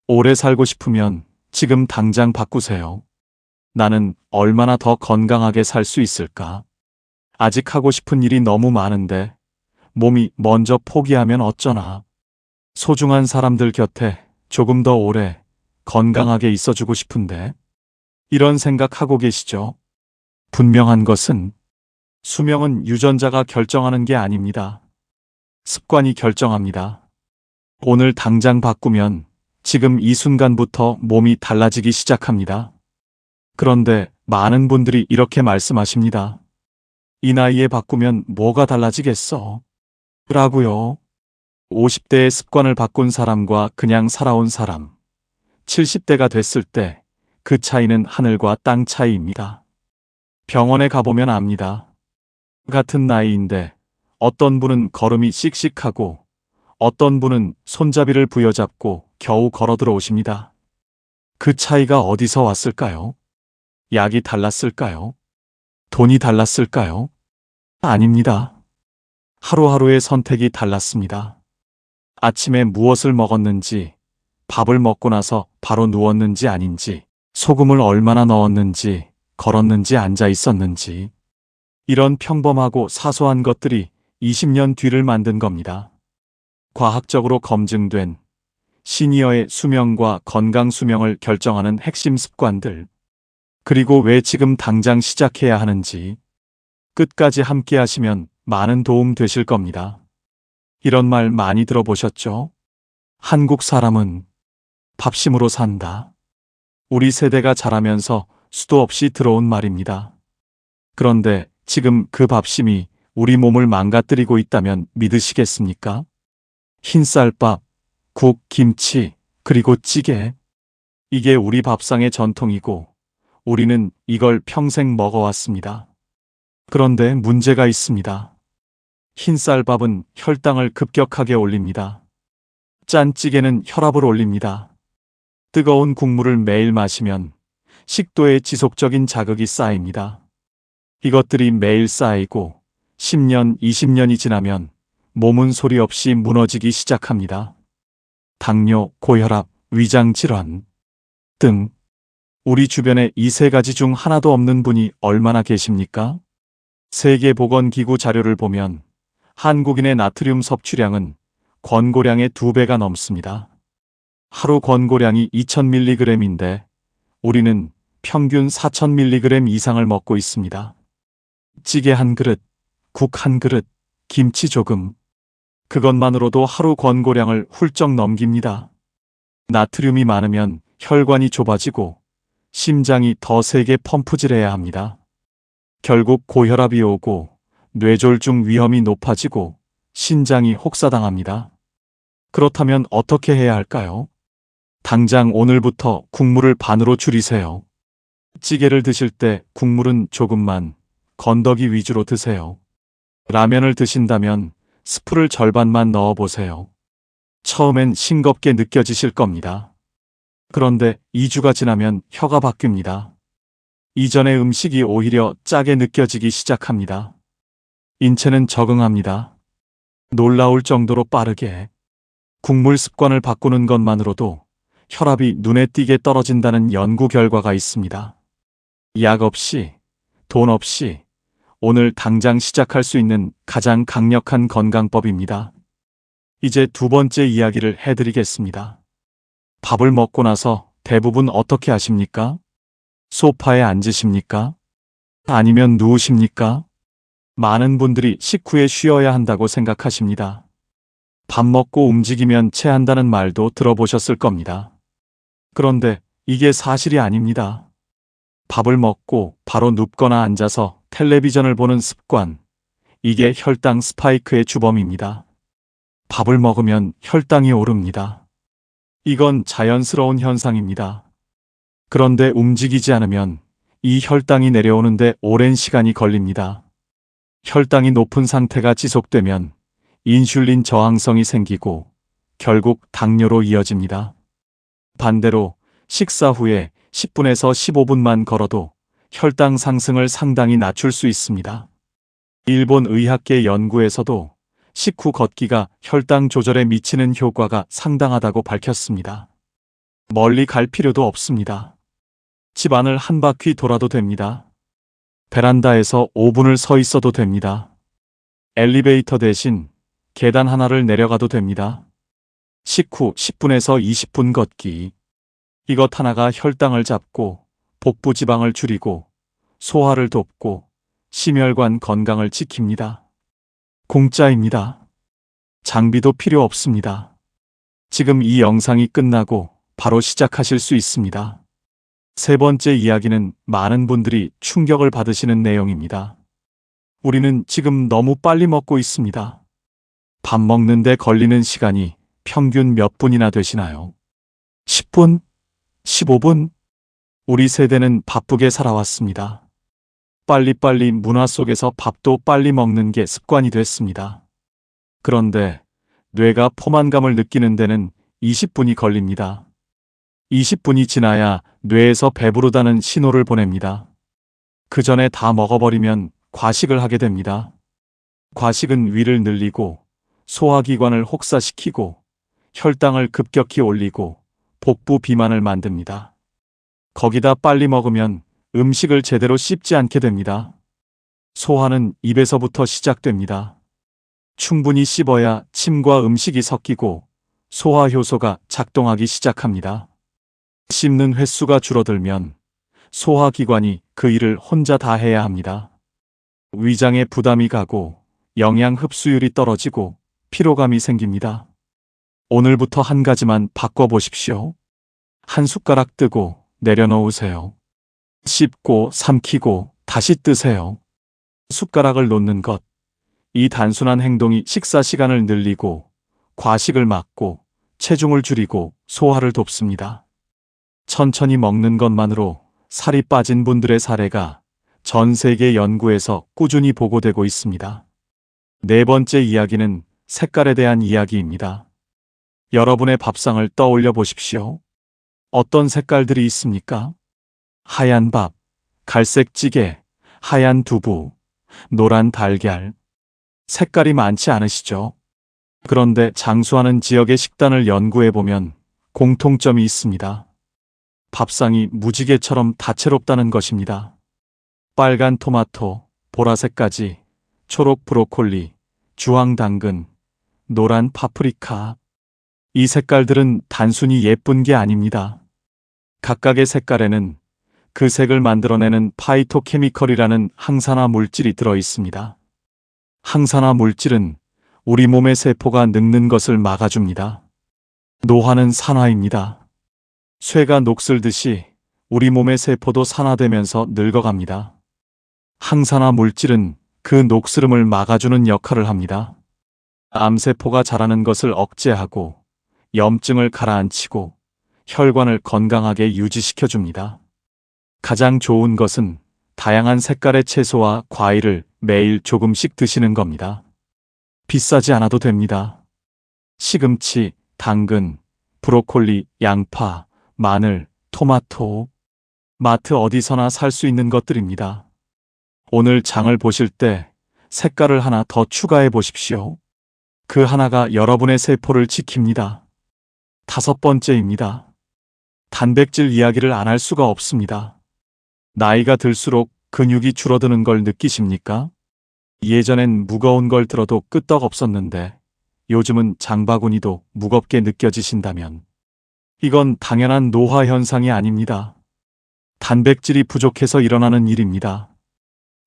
오래 살고 싶으면 지금 당장 바꾸세요. 나는 얼마나 더 건강하게 살 수 있을까? 아직 하고 싶은 일이 너무 많은데 몸이 먼저 포기하면 어쩌나. 소중한 사람들 곁에 조금 더 오래 건강하게 있어주고 싶은데 이런 생각하고 계시죠? 분명한 것은 수명은 유전자가 결정하는 게 아닙니다. 습관이 결정합니다. 오늘 당장 바꾸면 지금 이 순간부터 몸이 달라지기 시작합니다. 그런데 많은 분들이 이렇게 말씀하십니다. 이 나이에 바꾸면 뭐가 달라지겠어? 라고요. 50대의 습관을 바꾼 사람과 그냥 살아온 사람, 70대가 됐을 때 그 차이는 하늘과 땅 차이입니다. 병원에 가보면 압니다. 같은 나이인데 어떤 분은 걸음이 씩씩하고 어떤 분은 손잡이를 부여잡고 겨우 걸어 들어오십니다. 그 차이가 어디서 왔을까요? 약이 달랐을까요? 돈이 달랐을까요? 아닙니다. 하루하루의 선택이 달랐습니다. 아침에 무엇을 먹었는지, 밥을 먹고 나서 바로 누웠는지 아닌지, 소금을 얼마나 넣었는지, 걸었는지 앉아 있었는지. 이런 평범하고 사소한 것들이 20년 뒤를 만든 겁니다. 과학적으로 검증된 시니어의 수명과 건강 수명을 결정하는 핵심 습관들. 그리고 왜 지금 당장 시작해야 하는지. 끝까지 함께 하시면 많은 도움 되실 겁니다. 이런 말 많이 들어보셨죠? 한국 사람은 밥심으로 산다. 우리 세대가 자라면서 수도 없이 들어온 말입니다. 그런데 지금 그 밥심이 우리 몸을 망가뜨리고 있다면 믿으시겠습니까? 흰쌀밥, 국, 김치, 그리고 찌개. 이게 우리 밥상의 전통이고 우리는 이걸 평생 먹어왔습니다. 그런데 문제가 있습니다. 흰쌀밥은 혈당을 급격하게 올립니다. 짠 찌개는 혈압을 올립니다. 뜨거운 국물을 매일 마시면 식도에 지속적인 자극이 쌓입니다. 이것들이 매일 쌓이고 10년, 20년이 지나면 몸은 소리 없이 무너지기 시작합니다. 당뇨, 고혈압, 위장질환 등 우리 주변에 이 세 가지 중 하나도 없는 분이 얼마나 계십니까? 세계보건기구 자료를 보면 한국인의 나트륨 섭취량은 권고량의 2배가 넘습니다. 하루 권고량이 2000mg인데 우리는 평균 4000mg 이상을 먹고 있습니다. 찌개 한 그릇, 국 한 그릇, 김치 조금. 그것만으로도 하루 권고량을 훌쩍 넘깁니다. 나트륨이 많으면 혈관이 좁아지고 심장이 더 세게 펌프질해야 합니다. 결국 고혈압이 오고 뇌졸중 위험이 높아지고 신장이 혹사당합니다. 그렇다면 어떻게 해야 할까요? 당장 오늘부터 국물을 반으로 줄이세요. 찌개를 드실 때 국물은 조금만, 건더기 위주로 드세요. 라면을 드신다면 스프를 절반만 넣어보세요. 처음엔 싱겁게 느껴지실 겁니다. 그런데 2주가 지나면 혀가 바뀝니다. 이전의 음식이 오히려 짜게 느껴지기 시작합니다. 인체는 적응합니다. 놀라울 정도로 빠르게. 국물 습관을 바꾸는 것만으로도 혈압이 눈에 띄게 떨어진다는 연구 결과가 있습니다. 약 없이, 돈 없이 오늘 당장 시작할 수 있는 가장 강력한 건강법입니다. 이제 두 번째 이야기를 해드리겠습니다. 밥을 먹고 나서 대부분 어떻게 하십니까? 소파에 앉으십니까? 아니면 누우십니까? 많은 분들이 식후에 쉬어야 한다고 생각하십니다. 밥 먹고 움직이면 체한다는 말도 들어보셨을 겁니다. 그런데 이게 사실이 아닙니다. 밥을 먹고 바로 눕거나 앉아서 텔레비전을 보는 습관, 이게 혈당 스파이크의 주범입니다. 밥을 먹으면 혈당이 오릅니다. 이건 자연스러운 현상입니다. 그런데 움직이지 않으면 이 혈당이 내려오는데 오랜 시간이 걸립니다. 혈당이 높은 상태가 지속되면 인슐린 저항성이 생기고 결국 당뇨로 이어집니다. 반대로 식사 후에 10분에서 15분만 걸어도 혈당 상승을 상당히 낮출 수 있습니다. 일본 의학계 연구에서도 식후 걷기가 혈당 조절에 미치는 효과가 상당하다고 밝혔습니다. 멀리 갈 필요도 없습니다. 집 안을 한 바퀴 돌아도 됩니다. 베란다에서 5분을 서 있어도 됩니다. 엘리베이터 대신 계단 하나를 내려가도 됩니다. 식후 10분에서 20분 걷기. 이것 하나가 혈당을 잡고 복부 지방을 줄이고 소화를 돕고 심혈관 건강을 지킵니다. 공짜입니다. 장비도 필요 없습니다. 지금 이 영상이 끝나고 바로 시작하실 수 있습니다. 세 번째 이야기는 많은 분들이 충격을 받으시는 내용입니다. 우리는 지금 너무 빨리 먹고 있습니다. 밥 먹는데 걸리는 시간이 평균 몇 분이나 되시나요? 10분? 15분? 우리 세대는 바쁘게 살아왔습니다. 빨리빨리 문화 속에서 밥도 빨리 먹는 게 습관이 됐습니다. 그런데 뇌가 포만감을 느끼는 데는 20분이 걸립니다. 20분이 지나야 뇌에서 배부르다는 신호를 보냅니다. 그 전에 다 먹어버리면 과식을 하게 됩니다. 과식은 위를 늘리고 소화기관을 혹사시키고 혈당을 급격히 올리고 복부 비만을 만듭니다. 거기다 빨리 먹으면 음식을 제대로 씹지 않게 됩니다. 소화는 입에서부터 시작됩니다. 충분히 씹어야 침과 음식이 섞이고 소화 효소가 작동하기 시작합니다. 씹는 횟수가 줄어들면 소화기관이 그 일을 혼자 다 해야 합니다. 위장에 부담이 가고 영양 흡수율이 떨어지고 피로감이 생깁니다. 오늘부터 한 가지만 바꿔보십시오. 한 숟가락 뜨고 내려놓으세요. 씹고 삼키고 다시 뜨세요. 숟가락을 놓는 것. 이 단순한 행동이 식사 시간을 늘리고 과식을 막고 체중을 줄이고 소화를 돕습니다. 천천히 먹는 것만으로 살이 빠진 분들의 사례가 전 세계 연구에서 꾸준히 보고되고 있습니다. 네 번째 이야기는 색깔에 대한 이야기입니다. 여러분의 밥상을 떠올려 보십시오. 어떤 색깔들이 있습니까? 하얀 밥, 갈색 찌개, 하얀 두부, 노란 달걀. 색깔이 많지 않으시죠? 그런데 장수하는 지역의 식단을 연구해보면 공통점이 있습니다. 밥상이 무지개처럼 다채롭다는 것입니다. 빨간 토마토, 보라색 가지, 초록 브로콜리, 주황 당근, 노란 파프리카. 이 색깔들은 단순히 예쁜 게 아닙니다. 각각의 색깔에는 그 색을 만들어내는 파이토케미컬이라는 항산화 물질이 들어 있습니다. 항산화 물질은 우리 몸의 세포가 늙는 것을 막아줍니다. 노화는 산화입니다. 쇠가 녹슬듯이 우리 몸의 세포도 산화되면서 늙어갑니다. 항산화 물질은 그 녹슬음을 막아주는 역할을 합니다. 암세포가 자라는 것을 억제하고 염증을 가라앉히고 혈관을 건강하게 유지시켜줍니다. 가장 좋은 것은 다양한 색깔의 채소와 과일을 매일 조금씩 드시는 겁니다. 비싸지 않아도 됩니다. 시금치, 당근, 브로콜리, 양파, 마늘, 토마토. 마트 어디서나 살 수 있는 것들입니다. 오늘 장을 보실 때 색깔을 하나 더 추가해 보십시오. 그 하나가 여러분의 세포를 지킵니다. 다섯 번째입니다. 단백질 이야기를 안 할 수가 없습니다. 나이가 들수록 근육이 줄어드는 걸 느끼십니까? 예전엔 무거운 걸 들어도 끄떡 없었는데 요즘은 장바구니도 무겁게 느껴지신다면 이건 당연한 노화 현상이 아닙니다. 단백질이 부족해서 일어나는 일입니다.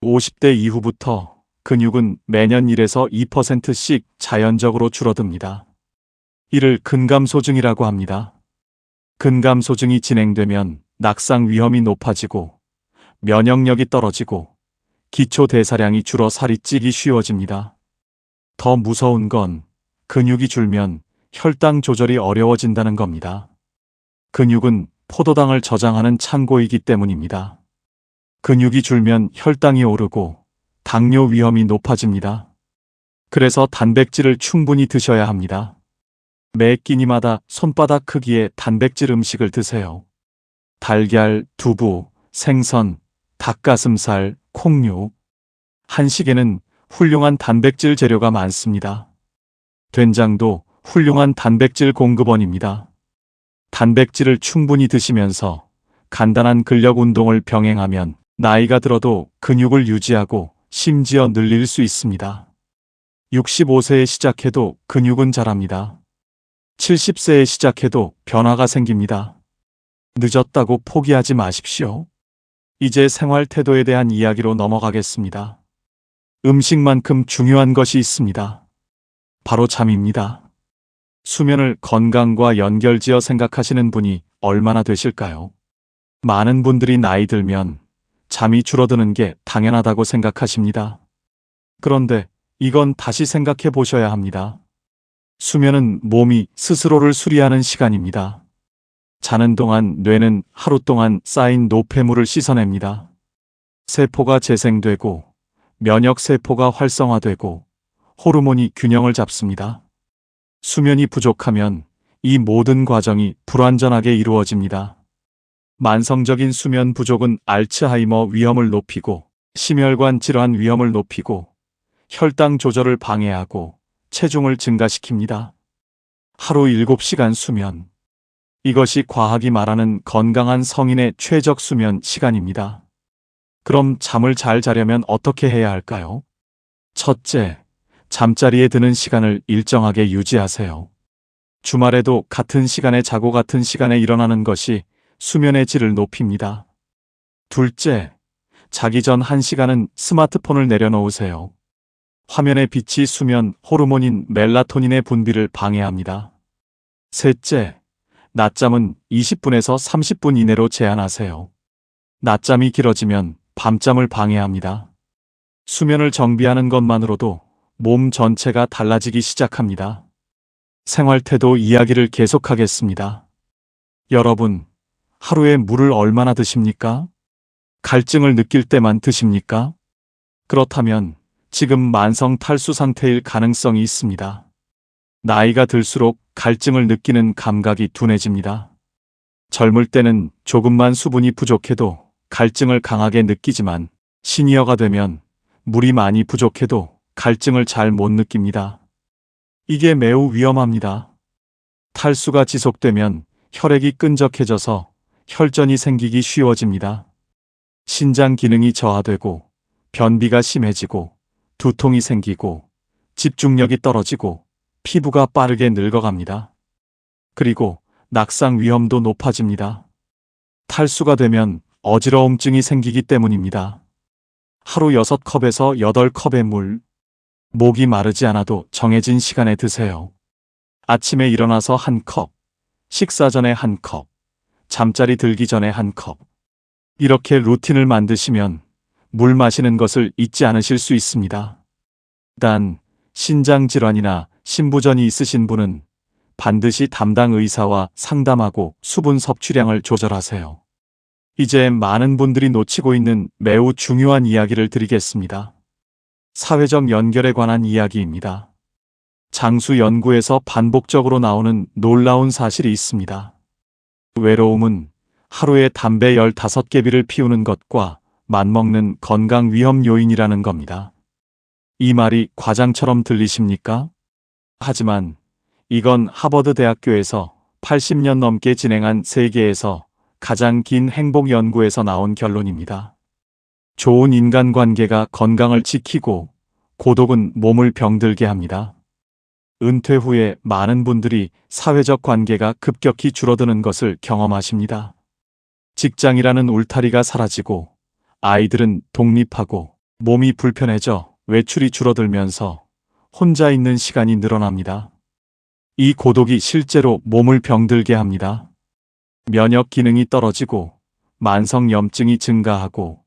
50대 이후부터 근육은 매년 1에서 2%씩 자연적으로 줄어듭니다. 이를 근감소증이라고 합니다. 근감소증이 진행되면 낙상 위험이 높아지고 면역력이 떨어지고 기초 대사량이 줄어 살이 찌기 쉬워집니다. 더 무서운 건 근육이 줄면 혈당 조절이 어려워진다는 겁니다. 근육은 포도당을 저장하는 창고이기 때문입니다. 근육이 줄면 혈당이 오르고 당뇨 위험이 높아집니다. 그래서 단백질을 충분히 드셔야 합니다. 매 끼니마다 손바닥 크기의 단백질 음식을 드세요. 달걀, 두부, 생선, 닭가슴살, 콩류. 한식에는 훌륭한 단백질 재료가 많습니다. 된장도 훌륭한 단백질 공급원입니다. 단백질을 충분히 드시면서 간단한 근력 운동을 병행하면 나이가 들어도 근육을 유지하고 심지어 늘릴 수 있습니다. 65세에 시작해도 근육은 자랍니다. 70세에 시작해도 변화가 생깁니다. 늦었다고 포기하지 마십시오. 이제 생활 태도에 대한 이야기로 넘어가겠습니다. 음식만큼 중요한 것이 있습니다. 바로 잠입니다. 수면을 건강과 연결지어 생각하시는 분이 얼마나 되실까요? 많은 분들이 나이 들면 잠이 줄어드는 게 당연하다고 생각하십니다. 그런데 이건 다시 생각해 보셔야 합니다. 수면은 몸이 스스로를 수리하는 시간입니다. 자는 동안 뇌는 하루 동안 쌓인 노폐물을 씻어냅니다. 세포가 재생되고 면역세포가 활성화되고 호르몬이 균형을 잡습니다. 수면이 부족하면 이 모든 과정이 불완전하게 이루어집니다. 만성적인 수면 부족은 알츠하이머 위험을 높이고 심혈관 질환 위험을 높이고 혈당 조절을 방해하고 체중을 증가시킵니다. 하루 7시간 수면. 이것이 과학이 말하는 건강한 성인의 최적 수면 시간입니다. 그럼 잠을 잘 자려면 어떻게 해야 할까요? 첫째, 잠자리에 드는 시간을 일정하게 유지하세요. 주말에도 같은 시간에 자고 같은 시간에 일어나는 것이 수면의 질을 높입니다. 둘째, 자기 전 1시간은 스마트폰을 내려놓으세요. 화면의 빛이 수면 호르몬인 멜라토닌의 분비를 방해합니다. 셋째, 낮잠은 20분에서 30분 이내로 제한하세요. 낮잠이 길어지면 밤잠을 방해합니다. 수면을 정비하는 것만으로도 몸 전체가 달라지기 시작합니다. 생활태도 이야기를 계속하겠습니다. 여러분, 하루에 물을 얼마나 드십니까? 갈증을 느낄 때만 드십니까? 그렇다면 지금 만성 탈수 상태일 가능성이 있습니다. 나이가 들수록 갈증을 느끼는 감각이 둔해집니다. 젊을 때는 조금만 수분이 부족해도 갈증을 강하게 느끼지만 시니어가 되면 물이 많이 부족해도 갈증을 잘 못 느낍니다. 이게 매우 위험합니다. 탈수가 지속되면 혈액이 끈적해져서 혈전이 생기기 쉬워집니다. 신장 기능이 저하되고 변비가 심해지고 두통이 생기고 집중력이 떨어지고 피부가 빠르게 늙어갑니다. 그리고 낙상 위험도 높아집니다. 탈수가 되면 어지러움증이 생기기 때문입니다. 하루 6컵에서 8컵의 물. 목이 마르지 않아도 정해진 시간에 드세요. 아침에 일어나서 1컵, 식사 전에 1컵, 잠자리 들기 전에 1컵. 이렇게 루틴을 만드시면 물 마시는 것을 잊지 않으실 수 있습니다. 단, 신장질환이나 신부전이 있으신 분은 반드시 담당 의사와 상담하고 수분 섭취량을 조절하세요. 이제 많은 분들이 놓치고 있는 매우 중요한 이야기를 드리겠습니다. 사회적 연결에 관한 이야기입니다. 장수 연구에서 반복적으로 나오는 놀라운 사실이 있습니다. 외로움은 하루에 담배 15개비를 피우는 것과 맞먹는 건강 위험 요인이라는 겁니다. 이 말이 과장처럼 들리십니까? 하지만 이건 하버드 대학교에서 80년 넘게 진행한 세계에서 가장 긴 행복 연구에서 나온 결론입니다. 좋은 인간관계가 건강을 지키고 고독은 몸을 병들게 합니다. 은퇴 후에 많은 분들이 사회적 관계가 급격히 줄어드는 것을 경험하십니다. 직장이라는 울타리가 사라지고 아이들은 독립하고 몸이 불편해져 외출이 줄어들면서 혼자 있는 시간이 늘어납니다. 이 고독이 실제로 몸을 병들게 합니다. 면역 기능이 떨어지고 만성염증이 증가하고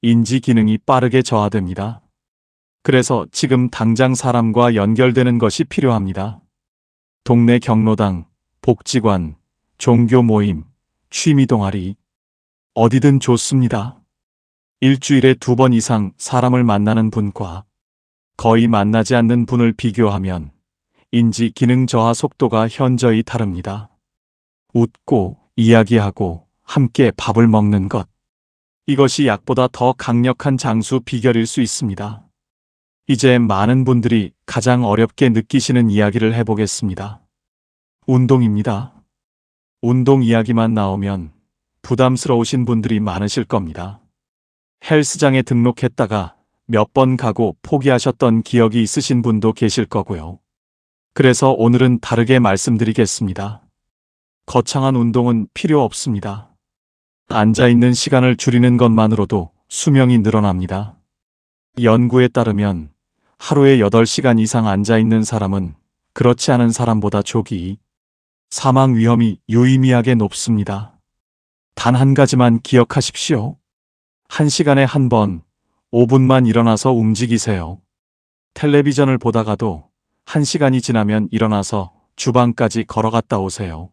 인지 기능이 빠르게 저하됩니다. 그래서 지금 당장 사람과 연결되는 것이 필요합니다. 동네 경로당, 복지관, 종교 모임, 취미 동아리, 어디든 좋습니다. 일주일에 2번 이상 사람을 만나는 분과 거의 만나지 않는 분을 비교하면 인지 기능 저하 속도가 현저히 다릅니다. 웃고 이야기하고 함께 밥을 먹는 것. 이것이 약보다 더 강력한 장수 비결일 수 있습니다. 이제 많은 분들이 가장 어렵게 느끼시는 이야기를 해보겠습니다. 운동입니다. 운동 이야기만 나오면 부담스러우신 분들이 많으실 겁니다. 헬스장에 등록했다가 몇 번 가고 포기하셨던 기억이 있으신 분도 계실 거고요. 그래서 오늘은 다르게 말씀드리겠습니다. 거창한 운동은 필요 없습니다. 앉아있는 시간을 줄이는 것만으로도 수명이 늘어납니다. 연구에 따르면 하루에 8시간 이상 앉아있는 사람은 그렇지 않은 사람보다 조기 사망 위험이 유의미하게 높습니다. 단 한 가지만 기억하십시오. 1시간에 한 번, 5분만 일어나서 움직이세요. 텔레비전을 보다가도 1시간이 지나면 일어나서 주방까지 걸어갔다 오세요.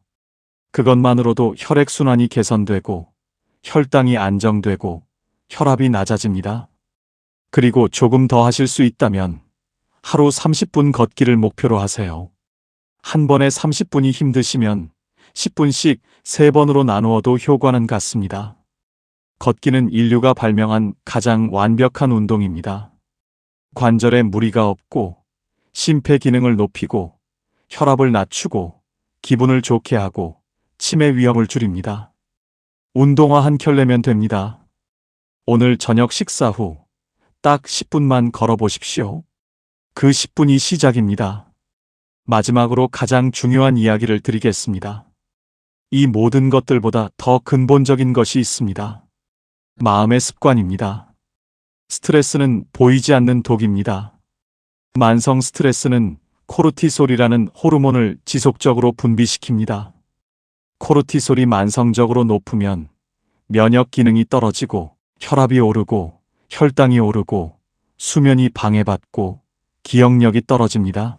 그것만으로도 혈액순환이 개선되고 혈당이 안정되고 혈압이 낮아집니다. 그리고 조금 더 하실 수 있다면 하루 30분 걷기를 목표로 하세요. 한 번에 30분이 힘드시면 10분씩 3번으로 나누어도 효과는 같습니다. 걷기는 인류가 발명한 가장 완벽한 운동입니다. 관절에 무리가 없고 심폐 기능을 높이고 혈압을 낮추고 기분을 좋게 하고 치매 위험을 줄입니다. 운동화 한 켤 내면 됩니다. 오늘 저녁 식사 후 딱 10분만 걸어보십시오. 그 10분이 시작입니다. 마지막으로 가장 중요한 이야기를 드리겠습니다. 이 모든 것들보다 더 근본적인 것이 있습니다. 마음의 습관입니다. 스트레스는 보이지 않는 독입니다. 만성 스트레스는 코르티솔이라는 호르몬을 지속적으로 분비시킵니다. 코르티솔이 만성적으로 높으면 면역 기능이 떨어지고 혈압이 오르고 혈당이 오르고 수면이 방해받고 기억력이 떨어집니다.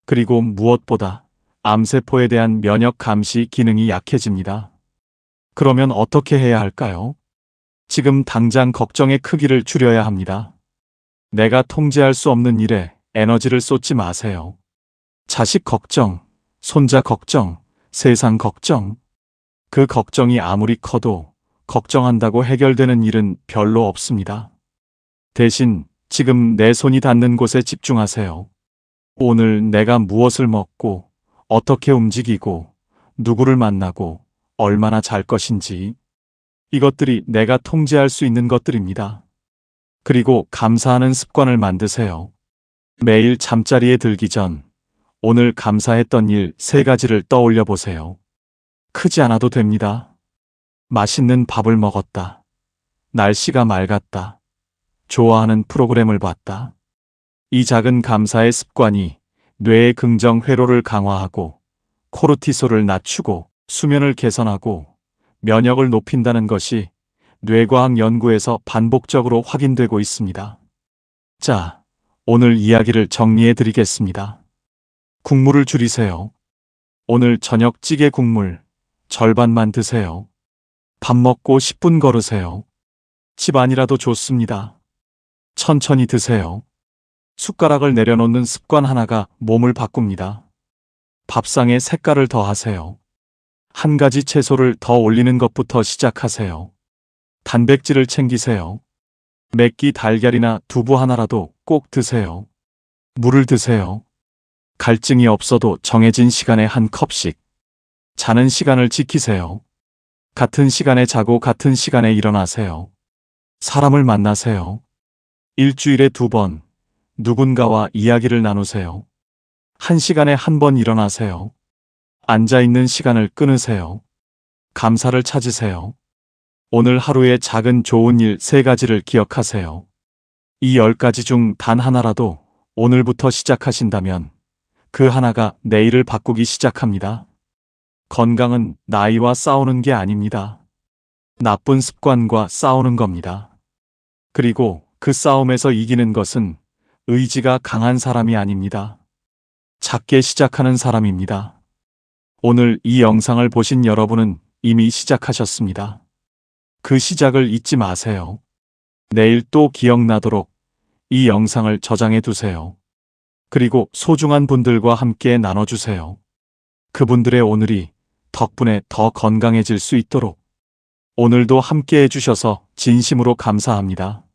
그리고 무엇보다 암세포에 대한 면역 감시 기능이 약해집니다. 그러면 어떻게 해야 할까요? 지금 당장 걱정의 크기를 줄여야 합니다. 내가 통제할 수 없는 일에 에너지를 쏟지 마세요. 자식 걱정, 손자 걱정, 세상 걱정. 그 걱정이 아무리 커도 걱정한다고 해결되는 일은 별로 없습니다. 대신 지금 내 손이 닿는 곳에 집중하세요. 오늘 내가 무엇을 먹고 어떻게 움직이고 누구를 만나고 얼마나 잘 것인지 이것들이 내가 통제할 수 있는 것들입니다. 그리고 감사하는 습관을 만드세요. 매일 잠자리에 들기 전 오늘 감사했던 일 3가지를 떠올려 보세요. 크지 않아도 됩니다. 맛있는 밥을 먹었다. 날씨가 맑았다. 좋아하는 프로그램을 봤다. 이 작은 감사의 습관이 뇌의 긍정 회로를 강화하고 코르티솔을 낮추고 수면을 개선하고 면역을 높인다는 것이 뇌과학 연구에서 반복적으로 확인되고 있습니다. 자, 오늘 이야기를 정리해 드리겠습니다. 국물을 줄이세요. 오늘 저녁 찌개 국물 절반만 드세요. 밥 먹고 10분 걸으세요. 집 안이라도 좋습니다. 천천히 드세요. 숟가락을 내려놓는 습관 하나가 몸을 바꿉니다. 밥상에 색깔을 더하세요. 한 가지 채소를 더 올리는 것부터 시작하세요. 단백질을 챙기세요. 맵기 달걀이나 두부 하나라도 꼭 드세요. 물을 드세요. 갈증이 없어도 정해진 시간에 한 컵씩. 자는 시간을 지키세요. 같은 시간에 자고 같은 시간에 일어나세요. 사람을 만나세요. 일주일에 2번 누군가와 이야기를 나누세요. 1시간에 1번 일어나세요. 앉아있는 시간을 끊으세요. 감사를 찾으세요. 오늘 하루의 작은 좋은 일 3가지를 기억하세요. 이 10가지 중 단 하나라도 오늘부터 시작하신다면 그 하나가 내일을 바꾸기 시작합니다. 건강은 나이와 싸우는 게 아닙니다. 나쁜 습관과 싸우는 겁니다. 그리고 그 싸움에서 이기는 것은 의지가 강한 사람이 아닙니다. 작게 시작하는 사람입니다. 오늘 이 영상을 보신 여러분은 이미 시작하셨습니다. 그 시작을 잊지 마세요. 내일 또 기억나도록 이 영상을 저장해 두세요. 그리고 소중한 분들과 함께 나눠주세요. 그분들의 오늘이 덕분에 더 건강해질 수 있도록 오늘도 함께 해주셔서 진심으로 감사합니다.